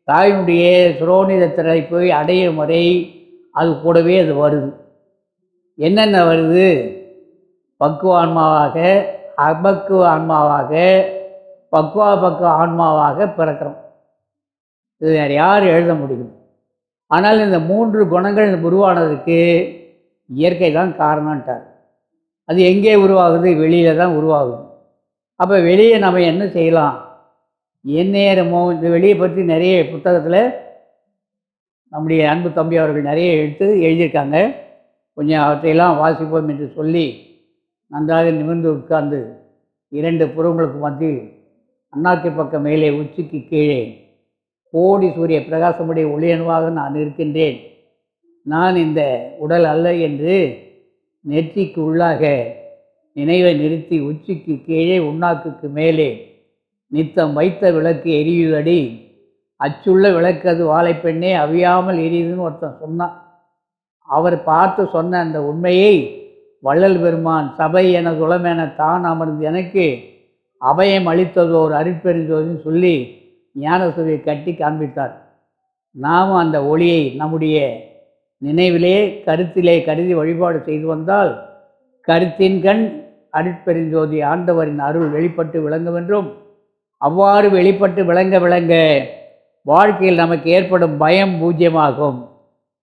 தாயினுடைய சுரோனிதத்திரை போய் அடையும் வரை அது கூடவே அது வருது. என்னென்ன வருது? பக்குவ ஆன்மாவாக, அபக்குவ ஆன்மாவாக, பக்குவ ஆன்மாவாக பிறக்கிறோம். இது வேறு யார் எழுத முடியும்? ஆனால் இந்த 3 குணங்கள் உருவானதுக்கு இயற்கை தான் காரணம்ட்டார். அது எங்கே உருவாகுது? வெளியில் தான் உருவாகுது. அப்போ வெளியே நம்ம என்ன செய்யலாம்? எந்நேரமோ இந்த வெளியை பற்றி நிறைய புத்தகத்தில் நம்முடைய அன்பு தம்பி அவர்கள் நிறைய எழுதியிருக்காங்க. கொஞ்சம் அவற்றையெல்லாம் வாசிப்போம் என்று சொல்லி நன்றாக நிமிர்ந்து உட்கார்ந்து 2 புறங்களுக்கு மத்தியில் அண்ணாக்கு பக்கம் மேலே உச்சிக்கு கீழே கோடி சூரிய பிரகாசமுடைய ஒளியணுவாக நான் இருக்கின்றேன். நான் இந்த உடல் அல்ல என்று நெற்றிக்கு உள்ளாக நினைவை நிறுத்தி உச்சிக்கு கீழே உண்ணாக்குக்கு மேலே நித்தம் வைத்த விளக்கு எரியுதடி, அச்சுள்ள விளக்கு அது வாழைப்பெண்ணே அவியாமல் எரியுதுன்னு ஒருத்தன் சொன்னான். அவர் பார்த்து சொன்ன அந்த உண்மையை வள்ளல் பெருமான் சபை என குலமென தான் அமர்ந்து எனக்கு அபயம் அளித்தது ஒரு அருட்பெருஞ்சோதின்னு சொல்லி ஞானசூரியை கட்டி காண்பித்தார். நாம் அந்த ஒளியை நம்முடைய நினைவிலே கருத்திலே கருதி வழிபாடு செய்து வந்தால் கருத்தின் கண் அருட்பெருஞ்சோதி ஆண்டவரின் அருள் வெளிப்பட்டு விளங்குமென்றும், அவ்வாறு வெளிப்பட்டு விளங்க விளங்க வாழ்க்கையில் நமக்கு ஏற்படும் பயம் பூஜ்யமாகும்.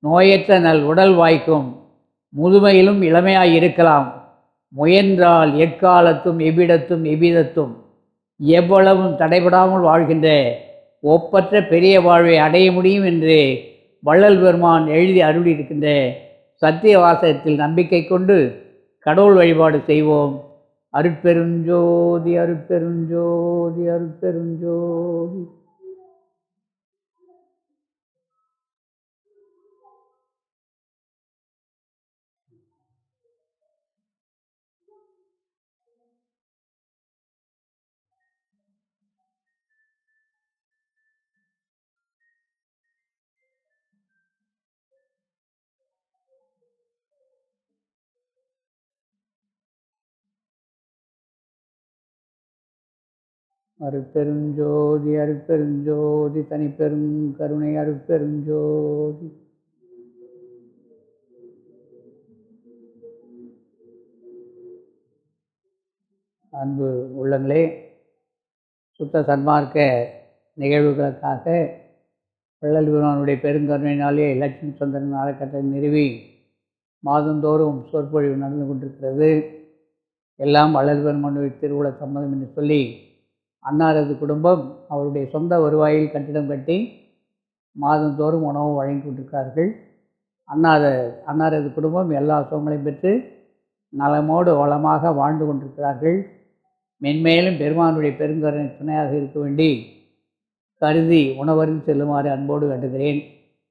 நோயற்ற நல் உடல் வாய்க்கும். முதுமையிலும் இளமையாய் இருக்கலாம். முயன்றால் எக்காலத்தும் எவ்விடத்தும் எவ்விதத்தும் எவ்வளவும் தடைபடாமல் வாழ்கின்ற ஒப்பற்ற பெரிய வாழ்வை அடைய முடியும் என்று வள்ளல் பெருமான் எழுதி அருளியிருக்கின்ற சத்திய வாசகத்தில் நம்பிக்கை கொண்டு கடவுள் வழிபாடு செய்வோம். அருட்பெருஞ்சோதி அருட்பெருஞ்சோதி அருட்பெருஞ்சோதி. அருட்பெருஞ்சோதி அருட்பெருஞ்சோதி தனிப்பெரும் கருணை அருட்பெருஞ்சோதி. அன்பு உள்ளங்களே, சுத்த சன்மார்க்க நிகழ்வுகளுக்காக வள்ளல் பெருமானுடைய பெருங்கருணையினாலே லட்சுமி சந்திரன் அறக்கட்டளை நிறுவி மாதந்தோறும் சொற்பொழிவு நடந்து கொண்டிருக்கிறது. எல்லாம் வள்ளல் பெருமானுடைய திருவுள சம்மதம் என்று சொல்லி அன்னாரது குடும்பம் அவருடைய சொந்த வருவாயில் கட்டிடம் கட்டி மாதந்தோறும் உணவு வழங்கி கொண்டிருக்கிறார்கள். அன்னாரது குடும்பம் எல்லா சுகங்களையும் பெற்று நலமோடு வளமாக வாழ்ந்து கொண்டிருக்கிறார்கள். மென்மேலும் பெருமானுடைய பெருங்கருணை துணையாக இருக்க வேண்டி கருதி உணவருந்து செல்லுமாறு அன்போடு வேண்டுகிறேன்.